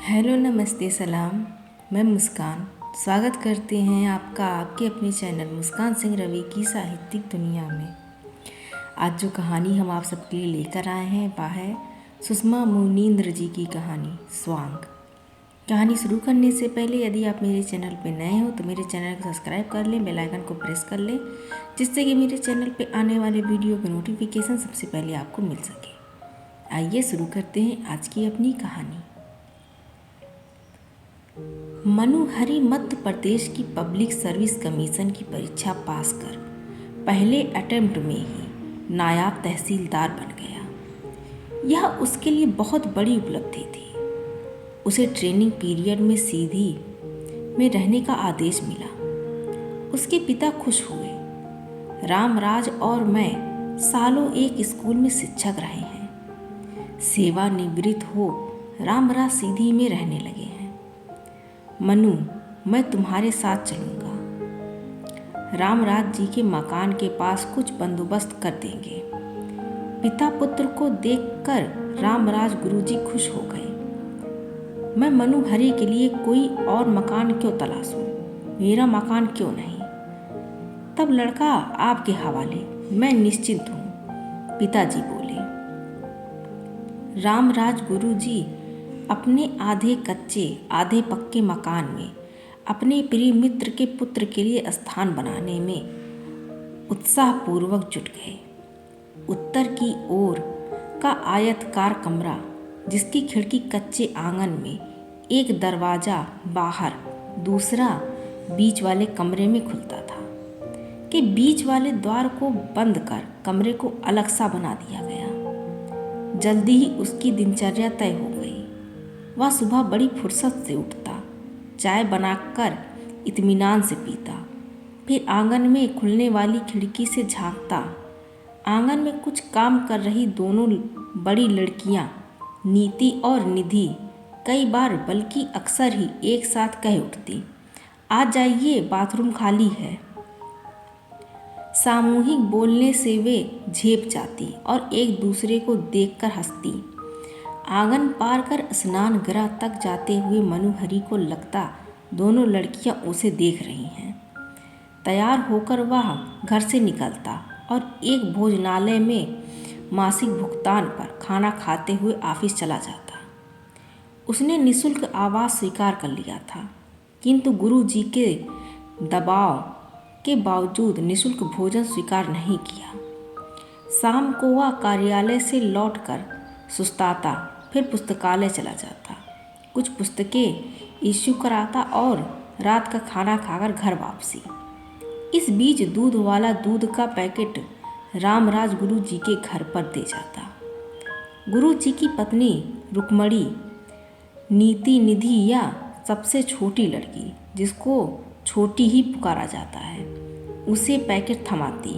Hello, नमस्ते, सलाम। मैं मुस्कान स्वागत करते हैं आपका आपके अपने चैनल मुस्कान सिंह रवि की साहित्यिक दुनिया में। आज जो कहानी हम आप सबके लिए लेकर आए हैं वह है सुषमा मुनींद्र जी की कहानी स्वांग। कहानी शुरू करने से पहले यदि आप मेरे चैनल पर नए हो तो मेरे चैनल को सब्सक्राइब कर लें, बेल आइकन को प्रेस कर लें, जिससे कि मेरे चैनल पर आने वाले वीडियो के नोटिफिकेशन सबसे पहले आपको मिल सके। आइए शुरू करते हैं आज की अपनी कहानी। मनोहरी मध्य प्रदेश की पब्लिक सर्विस कमीशन की परीक्षा पास कर पहले अटेम्प्ट में ही नायब तहसीलदार बन गया। यह उसके लिए बहुत बड़ी उपलब्धि थी। उसे ट्रेनिंग पीरियड में सीधी में रहने का आदेश मिला। उसके पिता खुश हुए। रामराज और मैं सालों एक स्कूल में शिक्षक रहे हैं। सेवानिवृत्त हो रामराज सीधी में रहने लगे हैं। मनु, मैं तुम्हारे साथ चलूँगा। रामराज जी के मकान के पास कुछ बंदोबस्त कर देंगे। पिता पुत्र को देखकर रामराज गुरुजी खुश हो गए। मैं मनोहरी के लिए कोई और मकान क्यों तलाशूं? मेरा मकान क्यों नहीं? तब लड़का आपके हवाले, मैं निश्चिंत हूँ, पिताजी बोले। रामराज गुरुजी अपने आधे कच्चे आधे पक्के मकान में अपने प्रिय मित्र के पुत्र के लिए स्थान बनाने में उत्साहपूर्वक जुट गए। उत्तर की ओर का आयतकार कमरा, जिसकी खिड़की कच्चे आंगन में, एक दरवाज़ा बाहर, दूसरा बीच वाले कमरे में खुलता था, कि बीच वाले द्वार को बंद कर कमरे को अलग सा बना दिया गया। जल्दी ही उसकी दिनचर्या तय हो गई। वह सुबह बड़ी फुर्सत से उठता, चाय बनाकर इत्मीनान से पीता, फिर आंगन में खुलने वाली खिड़की से झांकता। आंगन में कुछ काम कर रही दोनों बड़ी लड़कियां, नीति और निधि, कई बार बल्कि अक्सर ही एक साथ कह उठती, आ जाइए, बाथरूम खाली है। सामूहिक बोलने से वे झेप जाती और एक दूसरे को देखकर हंसती। आंगन पार कर स्नान गृह तक जाते हुए मनोहरी को लगता दोनों लड़कियां उसे देख रही हैं। तैयार होकर वह घर से निकलता और एक भोजनालय में मासिक भुगतान पर खाना खाते हुए ऑफिस चला जाता। उसने निःशुल्क आवास स्वीकार कर लिया था, किंतु गुरुजी के दबाव के बावजूद निःशुल्क भोजन स्वीकार नहीं किया। शाम को वह कार्यालय से लौटकर सुस्ताता, फिर पुस्तकालय चला जाता, कुछ पुस्तकें इश्यू कराता और रात का खाना खाकर घर वापसी। इस बीच दूध वाला दूध का पैकेट रामराज गुरुजी के घर पर दे जाता। गुरुजी की पत्नी रुक्मणी, नीति निधि या सबसे छोटी लड़की, जिसको छोटी ही पुकारा जाता है, उसे पैकेट थमाती।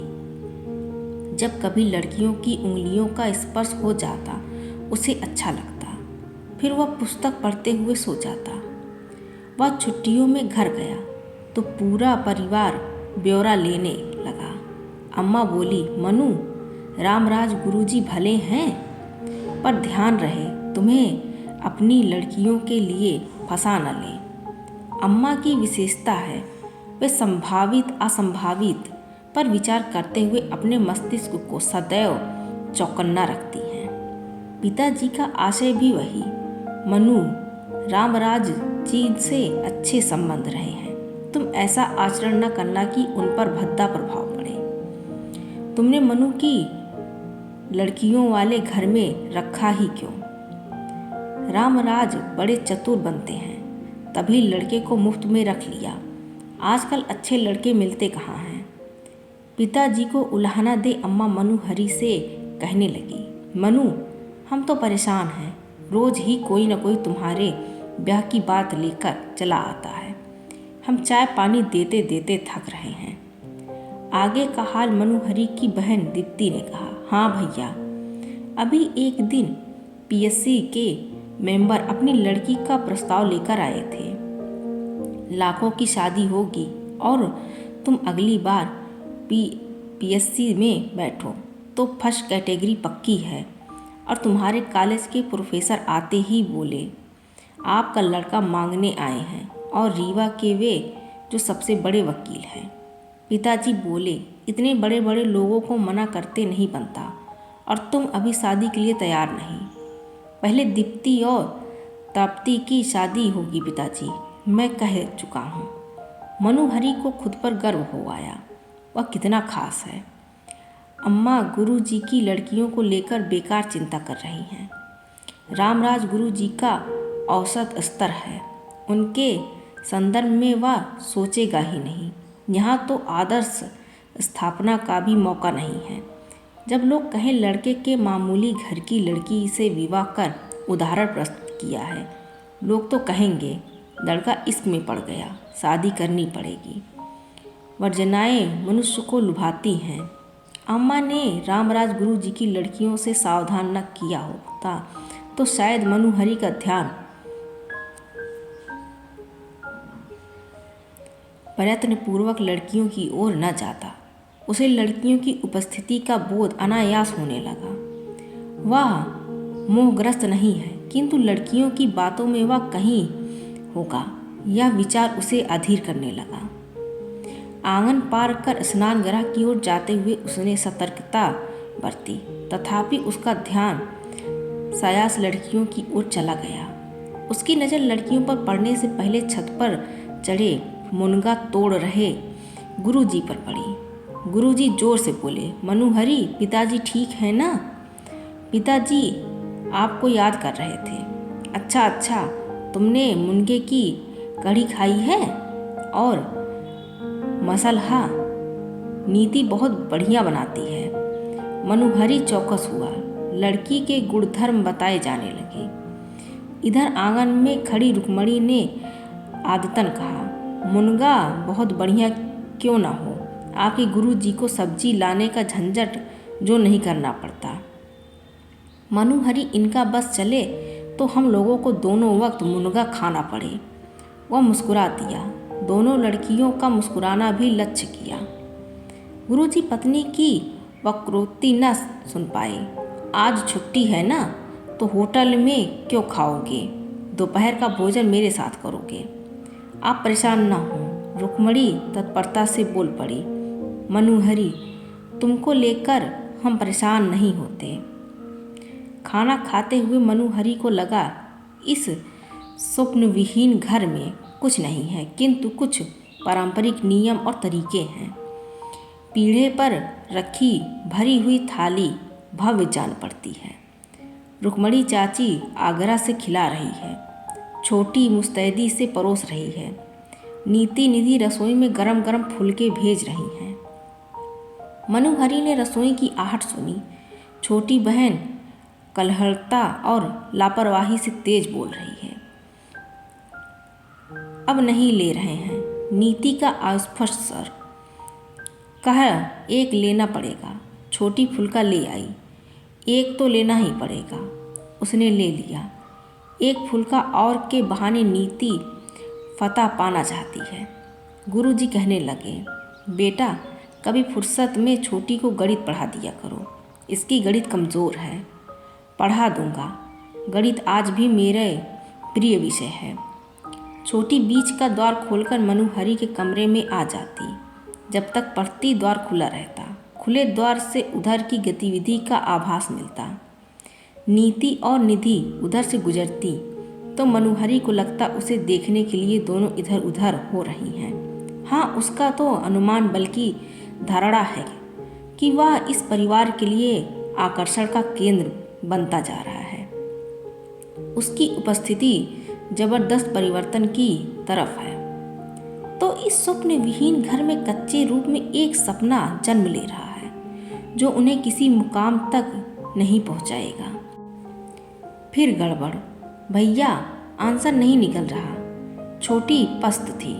जब कभी लड़कियों की उंगलियों का स्पर्श हो जाता उसे अच्छा लगता। फिर वह पुस्तक पढ़ते हुए सो जाता। वह छुट्टियों में घर गया तो पूरा परिवार ब्यौरा लेने लगा। अम्मा बोली, मनु, रामराज गुरुजी भले हैं, पर ध्यान रहे तुम्हें अपनी लड़कियों के लिए फंसा न ले। अम्मा की विशेषता है, वे संभावित असंभावित पर विचार करते हुए अपने मस्तिष्क को सदैव चौकन्ना रखती हैं। पिताजी का आशय भी वही। मनु, रामराज जी से अच्छे संबंध रहे हैं। तुम ऐसा आचरण न करना कि उन पर भद्दा प्रभाव पड़े। तुमने मनु की लड़कियों वाले घर में रखा ही क्यों? रामराज बड़े चतुर बनते हैं, तभी लड़के को मुफ्त में रख लिया। आजकल अच्छे लड़के मिलते कहाँ हैं? पिताजी को उलाहना दे अम्मा मनोहरी से कहने लगी, मनु, हम तो परेशान हैं। रोज ही कोई न कोई तुम्हारे ब्याह की बात लेकर चला आता है। हम चाय पानी देते देते थक रहे हैं। आगे का हाल मनोहरी की बहन दीप्ति ने कहा। हाँ भैया, अभी एक दिन पीएससी के मेंबर अपनी लड़की का प्रस्ताव लेकर आए थे। लाखों की शादी होगी और तुम अगली बार पीएससी में बैठो तो फर्स्ट कैटेगरी पक्की है। और तुम्हारे कॉलेज के प्रोफेसर आते ही बोले, आपका लड़का मांगने आए हैं और रीवा के वे जो सबसे बड़े वकील हैं। पिताजी बोले, इतने बड़े बड़े लोगों को मना करते नहीं बनता, और तुम अभी शादी के लिए तैयार नहीं। पहले दीप्ति और ताप्ती की शादी होगी पिताजी, मैं कह चुका हूँ। मनोहरी को खुद पर गर्व हो आया, वह कितना खास है। अम्मा गुरुजी की लड़कियों को लेकर बेकार चिंता कर रही हैं। रामराज गुरुजी का औसत स्तर है, उनके संदर्भ में वह सोचेगा ही नहीं। यहाँ तो आदर्श स्थापना का भी मौका नहीं है। जब लोग कहें लड़के के मामूली घर की लड़की से विवाह कर उदाहरण प्रस्तुत किया है, लोग तो कहेंगे लड़का इश्क में पड़ गया, शादी करनी पड़ेगी। वर्जनाएं मनुष्य को लुभाती हैं। अम्मा ने रामराज गुरुजी की लड़कियों से सावधान न किया होता तो शायद मनोहरी का ध्यान प्रयत्नपूर्वक लड़कियों की ओर न जाता। उसे लड़कियों की उपस्थिति का बोध अनायास होने लगा। वह मोहग्रस्त नहीं है, किंतु लड़कियों की बातों में वह कहीं होगा, यह विचार उसे अधीर करने लगा। आंगन पार कर स्नानगृह की ओर जाते हुए उसने सतर्कता बरती, तथापि उसका ध्यान सायास लड़कियों की ओर चला गया। उसकी नज़र लड़कियों पर पड़ने से पहले छत पर चढ़े मुनगा तोड़ रहे गुरुजी पर पड़ी। गुरुजी जोर से बोले, मनोहरी, पिताजी ठीक है ना? पिताजी आपको याद कर रहे थे। अच्छा, तुमने मुनगे की कढ़ी खाई है? और मसलहा नीति बहुत बढ़िया बनाती है। मनोहरी चौकस हुआ। लड़की के गुणधर्म बताए जाने लगे। इधर आंगन में खड़ी रुक्मणी ने आदतन कहा, मुनगा बहुत बढ़िया क्यों ना हो, आपके गुरुजी को सब्जी लाने का झंझट जो नहीं करना पड़ता। मनोहरी इनका बस चले तो हम लोगों को दोनों वक्त मुनगा खाना पड़े। वह मुस्कुरा दिया। दोनों लड़कियों का मुस्कुराना भी लक्ष्य किया। गुरुजी पत्नी की वक्रोक्ति न सुन पाए। आज छुट्टी है ना, तो होटल में क्यों खाओगे? दोपहर का भोजन मेरे साथ करोगे। आप परेशान ना हो, रुक्मणी तत्परता से बोल पड़ी। मनोहरी, तुमको लेकर हम परेशान नहीं होते। खाना खाते हुए मनोहरी को लगा, इस स्वप्नविहीन घर में कुछ नहीं है, किंतु कुछ पारंपरिक नियम और तरीके हैं। पीढ़े पर रखी भरी हुई थाली भव्य जान पड़ती है। रुक्मणी चाची आगरा से खिला रही है, छोटी मुस्तैदी से परोस रही है। नीति निधि रसोई में गरम गरम फुलके भेज रही हैं। मनोहरी ने रसोई की आहट सुनी। छोटी बहन कलहलता और लापरवाही से तेज बोल रही है। अब नहीं ले रहे हैं। नीति का अस्पष्ट स्वर। कह एक लेना पड़ेगा। छोटी फुलका ले आई। एक तो लेना ही पड़ेगा। उसने ले लिया। एक फुलका और के बहाने नीति फतह पाना चाहती है। गुरुजी कहने लगे, बेटा कभी फुर्सत में छोटी को गणित पढ़ा दिया करो, इसकी गणित कमज़ोर है। पढ़ा दूंगा। गणित आज भी मेरे प्रिय विषय है। छोटी बीच का द्वार खोलकर मनोहरी के कमरे में आ जाती। जब तक पढ़ती द्वार खुला रहता। खुले द्वार से उधर की गतिविधि का आभास मिलता। नीति और निधि उधर से गुजरती तो मनोहरी को लगता उसे देखने के लिए दोनों इधर उधर हो रही हैं। हाँ, उसका तो अनुमान बल्कि धारणा है कि वह इस परिवार के लिए आकर्षण का केंद्र बनता जा रहा है। उसकी उपस्थिति जबरदस्त परिवर्तन की तरफ है। तो इस स्वप्न विहीन घर में कच्चे रूप में एक सपना जन्म ले रहा है जो उन्हें किसी मुकाम तक नहीं पहुंचाएगा। फिर गड़बड़। भैया, आंसर नहीं निकल रहा। छोटी पस्त थी।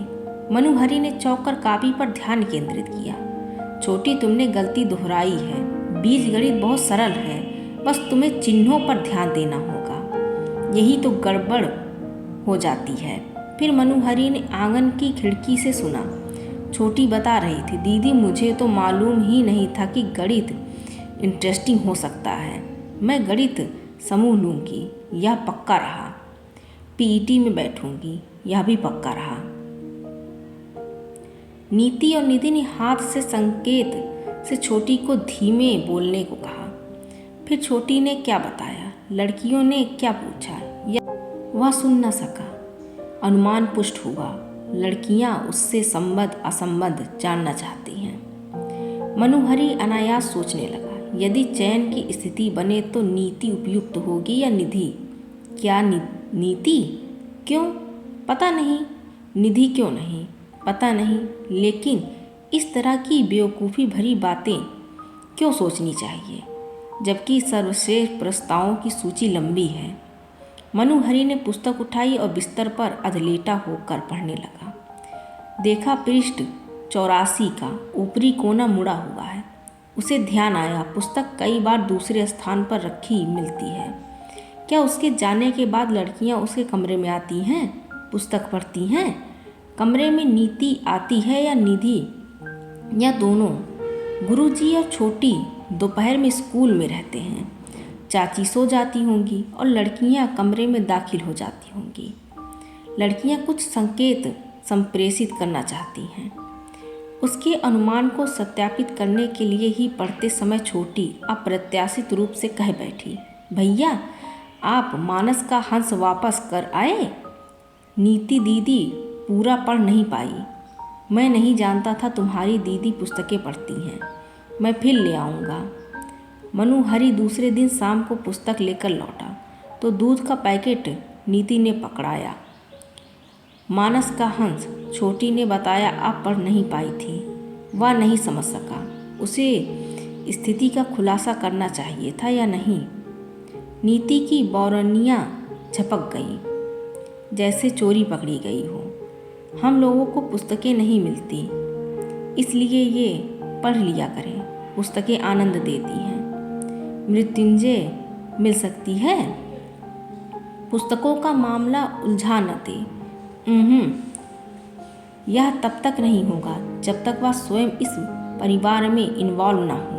मनोहरी ने चौंक कर कापी पर ध्यान केंद्रित किया। छोटी, तुमने गलती दोहराई है। बीज गणित बहुत सरल है, बस तुम्हें चिन्हों पर ध्यान देना होगा। यही तो गड़बड़ हो जाती है। फिर मनोहरी ने आंगन की खिड़की से सुना। छोटी बता रही थी, दीदी मुझे तो मालूम ही नहीं था कि गणित इंटरेस्टिंग हो सकता है। मैं गणित समूह लूँगी, यह पक्का रहा। पीईटी में बैठूंगी, यह भी पक्का रहा। नीति और निधि ने हाथ से संकेत से छोटी को धीमे बोलने को कहा। फिर छोटी ने क्या बताया, लड़कियों ने क्या पूछा, वह सुन न सका। अनुमान पुष्ट हुआ, लड़कियां उससे संबद्ध असंबद्ध जानना चाहती हैं। मनोहरी अनायास सोचने लगा, यदि चयन की स्थिति बने तो नीति उपयुक्त होगी या निधि? क्या नीति? क्यों? पता नहीं। निधि क्यों नहीं? पता नहीं। लेकिन इस तरह की बेवकूफ़ी भरी बातें क्यों सोचनी चाहिए, जबकि सर्वश्रेष्ठ प्रस्तावों की सूची लंबी है। मनोहरी ने पुस्तक उठाई और बिस्तर पर अधलेटा होकर पढ़ने लगा। देखा पृष्ठ 84 का ऊपरी कोना मुड़ा हुआ है। उसे ध्यान आया, पुस्तक कई बार दूसरे स्थान पर रखी मिलती है। क्या उसके जाने के बाद लड़कियां उसके कमरे में आती हैं, पुस्तक पढ़ती हैं? कमरे में नीति आती है या निधि, या दोनों? गुरुजी और छोटी दोपहर में स्कूल में रहते हैं। चाची सो जाती होंगी और लड़कियां कमरे में दाखिल हो जाती होंगी। लड़कियां कुछ संकेत संप्रेषित करना चाहती हैं। उसके अनुमान को सत्यापित करने के लिए ही पढ़ते समय छोटी अप्रत्याशित रूप से कह बैठी, भैया आप मानस का हंस वापस कर आए? नीति दीदी पूरा पढ़ नहीं पाई। मैं नहीं जानता था तुम्हारी दीदी पुस्तकें पढ़ती हैं। मैं फिर ले आऊँगा। मनोहरी दूसरे दिन शाम को पुस्तक लेकर लौटा तो दूध का पैकेट नीति ने पकड़ाया। मानस का हंस छोटी ने बताया आप पढ़ नहीं पाई थी। वह नहीं समझ सका उसे स्थिति का खुलासा करना चाहिए था या नहीं। नीति की बौरनियाँ झपक गई जैसे चोरी पकड़ी गई हो। हम लोगों को पुस्तकें नहीं मिलती, इसलिए ये पढ़ लिया करें, पुस्तकें आनंद देती हैं। मृत्युंजय मिल सकती है? पुस्तकों का मामला उलझा न दे। यह तब तक नहीं होगा जब तक वह स्वयं इस परिवार में इन्वॉल्व ना हो।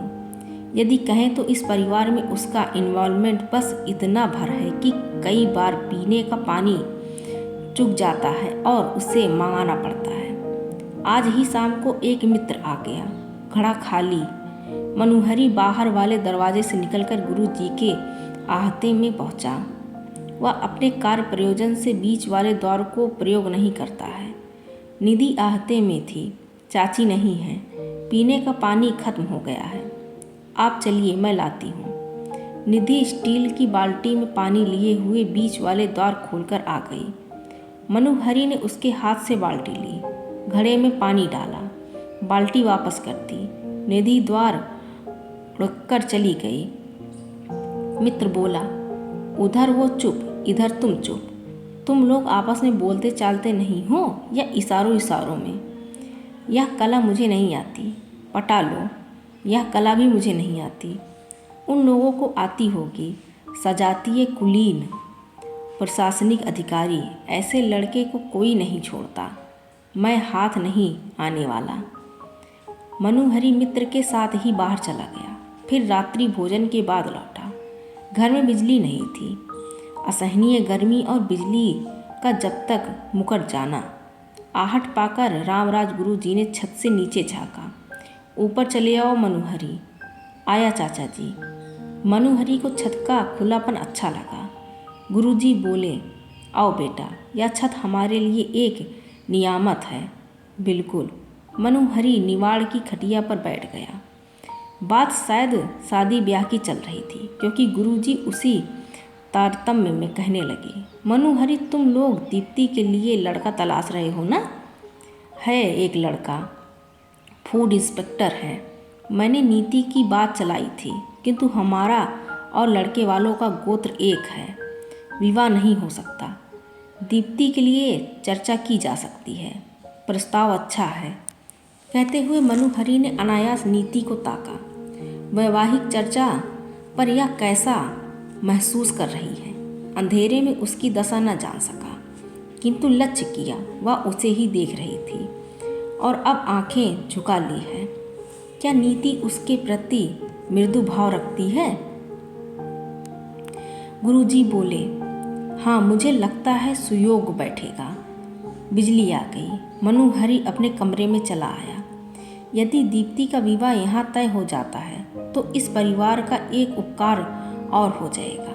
यदि कहें तो इस परिवार में उसका इन्वॉल्वमेंट बस इतना भर है कि कई बार पीने का पानी चुक जाता है और उसे मंगाना पड़ता है। आज ही शाम को एक मित्र आ गया, घड़ा खाली। मनोहरी बाहर वाले दरवाजे से निकलकर गुरुजी के आहते में पहुंचा। वह अपने कार्य प्रयोजन से बीच वाले द्वार को प्रयोग नहीं करता है। निधि आहते में थी, चाची नहीं है। पीने का पानी खत्म हो गया है। आप चलिए, मैं लाती हूँ। निधि स्टील की बाल्टी में पानी लिए हुए बीच वाले द्वार खोलकर आ गई। मनोहरी ने उसके हाथ से बाल्टी ली, घड़े में पानी डाला, बाल्टी वापस कर दी। निधि द्वार रुककर चली गई। मित्र बोला, उधर वो चुप, इधर तुम चुप। तुम लोग आपस में बोलते चालते नहीं हो या इशारों में? यह कला मुझे नहीं आती। पटा लो, यह कला भी मुझे नहीं आती। उन लोगों को आती होगी। सजातीय कुलीन प्रशासनिक अधिकारी, ऐसे लड़के को कोई नहीं छोड़ता। मैं हाथ नहीं आने वाला। मनोहरी मित्र के साथ ही बाहर चला गया। फिर रात्रि भोजन के बाद लौटा। घर में बिजली नहीं थी। असहनीय गर्मी और बिजली का जब तक मुकर जाना। आहट पाकर रामराज गुरु जी ने छत से नीचे झाँका। ऊपर चले आओ मनोहरी। आया चाचा जी। मनोहरी को छत का खुलापन अच्छा लगा। गुरुजी बोले, आओ बेटा, यह छत हमारे लिए एक नियामत है। बिल्कुल। मनोहरी निवाड़ की खटिया पर बैठ गया। बात शायद शादी ब्याह की चल रही थी, क्योंकि गुरुजी उसी तारतम्य में कहने लगे, मनोहरी तुम लोग दीप्ति के लिए लड़का तलाश रहे हो ना? है एक लड़का, फूड इंस्पेक्टर है। मैंने नीति की बात चलाई थी, किंतु हमारा और लड़के वालों का गोत्र एक है। विवाह नहीं हो सकता। दीप्ति के लिए चर्चा की जा सकती है। प्रस्ताव अच्छा है। कहते हुए मनोहरी ने अनायास नीति को ताका। वैवाहिक चर्चा पर यह कैसा महसूस कर रही है। अंधेरे में उसकी दशा न जान सका, किंतु लक्ष्य किया। वह उसे ही देख रही थी और अब आंखें झुका ली है। क्या नीति उसके प्रति मृदु भाव रखती है? गुरुजी बोले, हाँ, मुझे लगता है सुयोग बैठेगा। बिजली आ गई। मनोहरी अपने कमरे में चला आया। यदि दीप्ति का विवाह यहाँ तय हो जाता है तो इस परिवार का एक उपकार और हो जाएगा।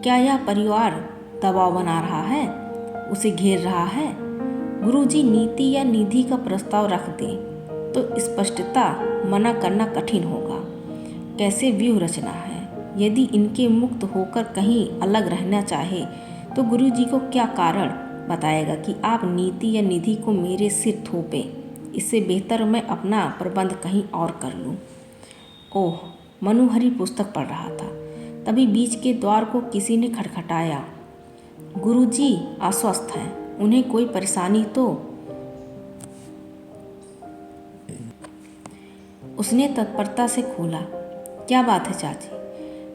क्या यह परिवार दबाव बना रहा है, उसे घेर रहा है? गुरुजी नीति या निधि का प्रस्ताव रख दें तो स्पष्टता मना करना कठिन होगा। कैसे व्यूह रचना है? यदि इनके मुक्त होकर कहीं अलग रहना चाहे तो गुरुजी को क्या कारण बताएगा कि आप नीति या निधि को मेरे सिर थोपें? इससे बेहतर मैं अपना प्रबंध कहीं और कर लूँ। ओह, मनोहरी पुस्तक पढ़ रहा था। तभी बीच के द्वार को किसी ने खटखटाया। गुरुजी अस्वस्थ हैं, उन्हें कोई परेशानी तो? उसने तत्परता से खोला। क्या बात है चाची?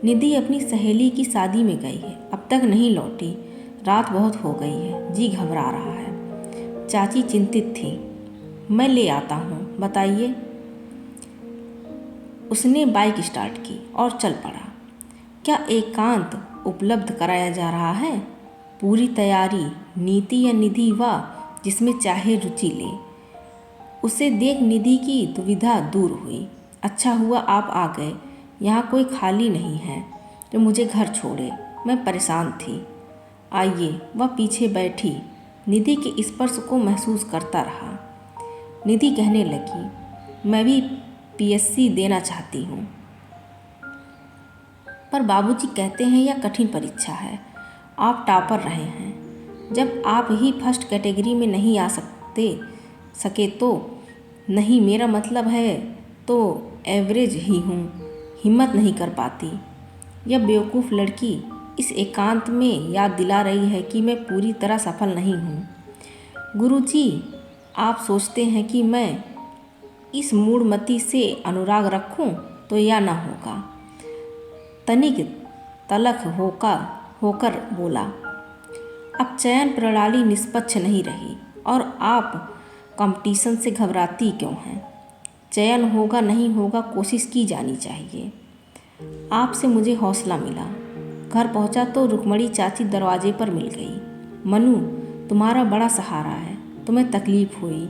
निधि अपनी सहेली की शादी में गई है, अब तक नहीं लौटी। रात बहुत हो गई है, जी घबरा रहा है। चाची चिंतित थी। मैं ले आता हूँ, बताइए। उसने बाइक स्टार्ट की और चल पड़ा। क्या एकांत उपलब्ध कराया जा रहा है? पूरी तैयारी। नीति या निधि व जिसमें चाहे रुचि ले। उसे देख निधि की दुविधा दूर हुई। अच्छा हुआ आप आ गए, यहाँ कोई खाली नहीं है जो मुझे घर छोड़े। मैं परेशान थी। आइए। वह पीछे बैठी निधि के स्पर्श को महसूस करता रहा। निधि कहने लगी, मैं भी पीएससी देना चाहती हूँ, पर बाबूजी कहते हैं यह कठिन परीक्षा है। आप टॉपर रहे हैं। जब आप ही फर्स्ट कैटेगरी में नहीं आ सके तो नहीं, मेरा मतलब है तो एवरेज ही हूँ, हिम्मत नहीं कर पाती। यह बेवकूफ़ लड़की इस एकांत में याद दिला रही है कि मैं पूरी तरह सफल नहीं हूँ। गुरुजी, आप सोचते हैं कि मैं इस मूढ़मती से अनुराग रखूं तो या ना होगा। तनिक तलख होकर बोला, अब चयन प्रणाली निष्पक्ष नहीं रही और आप कंपटीशन से घबराती क्यों हैं? चयन होगा नहीं होगा, कोशिश की जानी चाहिए। आपसे मुझे हौसला मिला। घर पहुंचा तो रुक्मणी चाची दरवाजे पर मिल गई। मनु, तुम्हारा बड़ा सहारा है, तुम्हें तकलीफ़ हुई।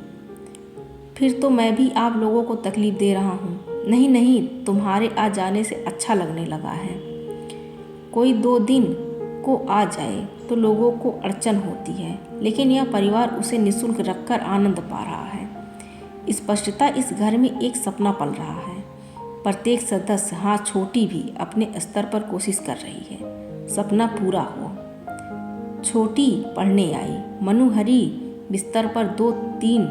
फिर तो मैं भी आप लोगों को तकलीफ़ दे रहा हूँ। नहीं नहीं, तुम्हारे आ जाने से अच्छा लगने लगा है। कोई 2 दिन को आ जाए तो लोगों को अड़चन होती है, लेकिन यह परिवार उसे निःशुल्क रखकर आनंद पा रहा है। स्पष्टता इस घर में एक सपना पल रहा है। प्रत्येक सदस्य, हाँ छोटी भी, अपने स्तर पर कोशिश कर रही है सपना पूरा हो। छोटी पढ़ने आई। मनोहरी बिस्तर पर 2-3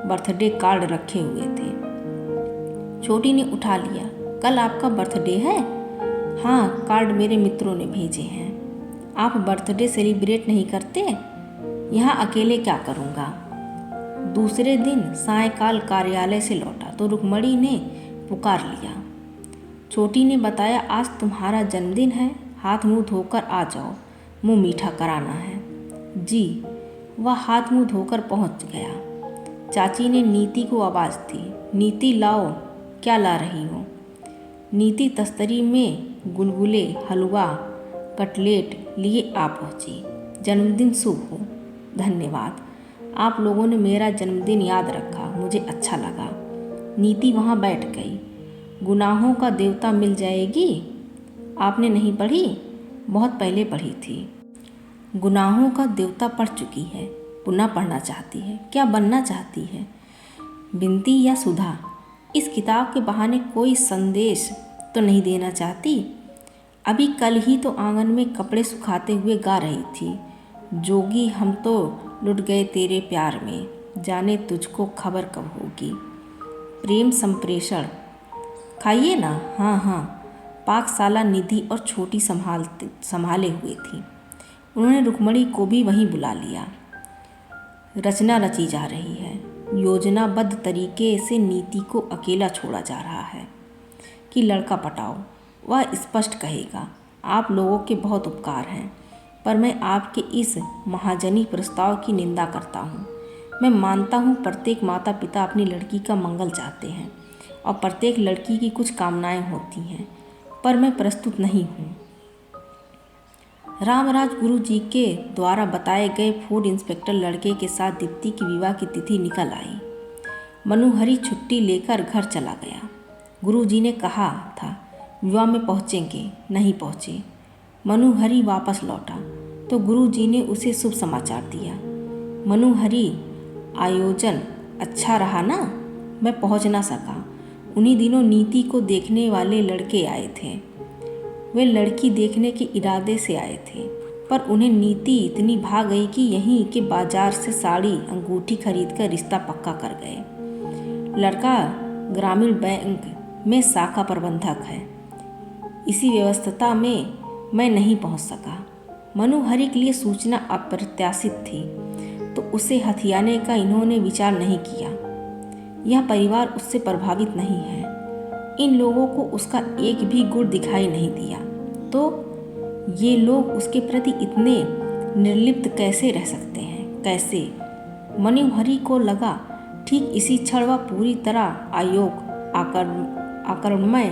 बर्थडे कार्ड रखे हुए थे। छोटी ने उठा लिया। कल आपका बर्थडे है? हाँ, कार्ड मेरे मित्रों ने भेजे हैं। आप बर्थडे सेलिब्रेट नहीं करते? यहाँ अकेले क्या करूँगा। दूसरे दिन सायंकाल कार्यालय से लौटा तो रुक्मणी ने पुकार लिया। छोटी ने बताया, आज तुम्हारा जन्मदिन है, हाथ मुंह धोकर आ जाओ, मुंह मीठा कराना है। जी। वह हाथ मुंह धोकर पहुंच गया। चाची ने नीति को आवाज़ दी, नीति लाओ। क्या ला रही हो? नीति तस्तरी में गुलगुले, हलवा, कटलेट लिए आ पहुंची। जन्मदिन शुभ हो। धन्यवाद, आप लोगों ने मेरा जन्मदिन याद रखा, मुझे अच्छा लगा। नीति वहाँ बैठ गई। गुनाहों का देवता मिल जाएगी? आपने नहीं पढ़ी? बहुत पहले पढ़ी थी। गुनाहों का देवता पढ़ चुकी है, पुनः पढ़ना चाहती है। क्या बनना चाहती है? बिनती या सुधा? इस किताब के बहाने कोई संदेश तो नहीं देना चाहती? अभी कल ही तो आंगन में कपड़े सुखाते हुए गा रही थी, जोगी हम तो लुट गए तेरे प्यार में, जाने तुझको खबर कब होगी। प्रेम संप्रेषण। खाइए ना। हाँ हाँ। पाकशाला निधि और छोटी संभाले हुए थी। उन्होंने रुक्मणी को भी वहीं बुला लिया। रचना रची जा रही है। योजनाबद्ध तरीके से नीति को अकेला छोड़ा जा रहा है कि लड़का पटाओ। वह स्पष्ट कहेगा, आप लोगों के बहुत उपकार हैं, पर मैं आपके इस महाजनी प्रस्ताव की निंदा करता हूँ। मैं मानता हूँ प्रत्येक माता पिता अपनी लड़की का मंगल चाहते हैं और प्रत्येक लड़की की कुछ कामनाएं होती हैं, पर मैं प्रस्तुत नहीं हूँ। रामराज गुरु जी के द्वारा बताए गए फूड इंस्पेक्टर लड़के के साथ दीप्ति की विवाह की तिथि निकल आई। मनोहरी छुट्टी लेकर घर चला गया। गुरु जी ने कहा था विवाह में पहुँचेंगे, नहीं पहुँचे। मनोहरी वापस लौटा तो गुरु जी ने उसे शुभ समाचार दिया। मनोहरी, आयोजन अच्छा रहा ना? मैं पहुँच ना सका। उन्हीं दिनों नीति को देखने वाले लड़के आए थे। वे लड़की देखने के इरादे से आए थे, पर उन्हें नीति इतनी भा गई कि यहीं के बाजार से साड़ी अंगूठी खरीदकर रिश्ता पक्का कर गए। लड़का ग्रामीण बैंक में शाखा प्रबंधक है। इसी व्यस्तता में मैं नहीं पहुंच सका। मनोहरी के लिए सूचना अप्रत्याशित थी, तो उसे हथियाने का इन्होंने विचार नहीं किया। यह परिवार उससे प्रभावित नहीं है। इन लोगों को उसका एक भी गुण दिखाई नहीं दिया, तो ये लोग उसके प्रति इतने निर्लिप्त कैसे रह सकते हैं? कैसे? मनोहरी को लगा ठीक इसी क्षण वह पूरी तरह आक्रमण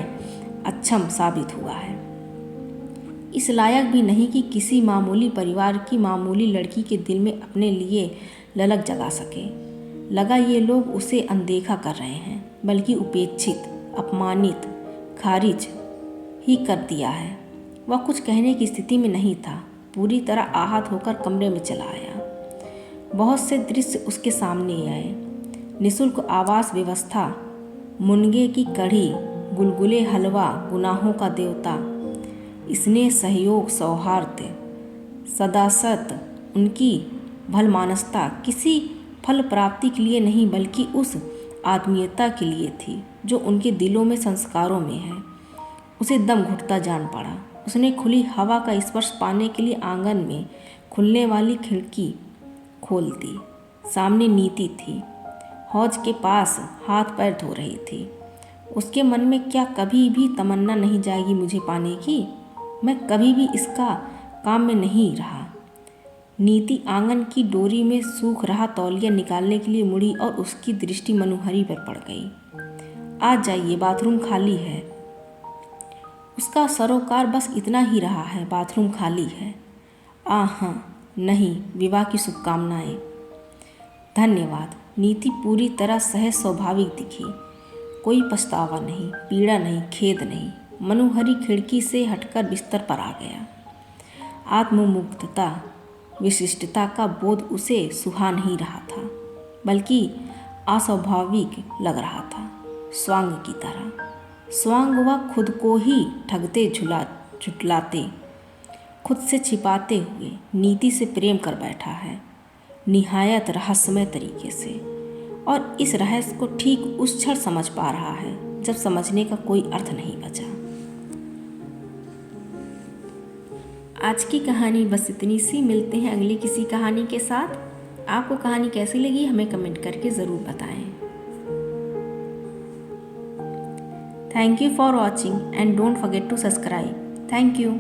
अक्षम साबित हुआ है। इस लायक भी नहीं कि किसी मामूली परिवार की मामूली लड़की के दिल में अपने लिए ललक जगा सके। लगा ये लोग उसे अनदेखा कर रहे हैं, बल्कि उपेक्षित, अपमानित, खारिज ही कर दिया है। वह कुछ कहने की स्थिति में नहीं था। पूरी तरह आहत होकर कमरे में चला आया। बहुत से दृश्य उसके सामने आए। निःशुल्क आवास व्यवस्था, मुनगे की कढ़ी, गुलगुले हलवा, गुनाहों का देवता, स्नेह, सहयोग, सौहार्द, सदासत, उनकी भलमानसता किसी फल प्राप्ति के लिए नहीं, बल्कि उस आत्मीयता के लिए थी जो उनके दिलों में, संस्कारों में है। उसे दम घुटता जान पड़ा। उसने खुली हवा का स्पर्श पाने के लिए आंगन में खुलने वाली खिड़की खोल दी। सामने नीति थी, हौज के पास हाथ पैर धो रही थी। उसके मन में क्या कभी भी तमन्ना नहीं जाएगी मुझे पाने की? मैं कभी भी इसका काम में नहीं रहा। नीति आंगन की डोरी में सूख रहा तौलिया निकालने के लिए मुड़ी और उसकी दृष्टि मनोहरी पर पड़ गई। आ जाइए, बाथरूम खाली है। उसका सरोकार बस इतना ही रहा है, बाथरूम खाली है। हाँ, नहीं, विवाह की शुभकामनाएं। धन्यवाद। नीति पूरी तरह सहज स्वाभाविक दिखी। कोई पछतावा नहीं, पीड़ा नहीं, खेद नहीं। मनोहरी खिड़की से हटकर बिस्तर पर आ गया। आत्ममुग्धता, विशिष्टता का बोध उसे सुहा नहीं रहा था, बल्कि अस्वाभाविक लग रहा था। स्वांग की तरह। स्वांग वह खुद को ही ठगते झुटलाते, खुद से छिपाते हुए नीति से प्रेम कर बैठा है, निहायत रहस्यमय तरीके से। और इस रहस्य को ठीक उस क्षण समझ पा रहा है जब समझने का कोई अर्थ नहीं बचा। आज की कहानी बस इतनी सी। मिलते हैं अगली किसी कहानी के साथ। आपको कहानी कैसी लगी हमें कमेंट करके ज़रूर बताएं। Thank you for watching and don't forget to subscribe. Thank you.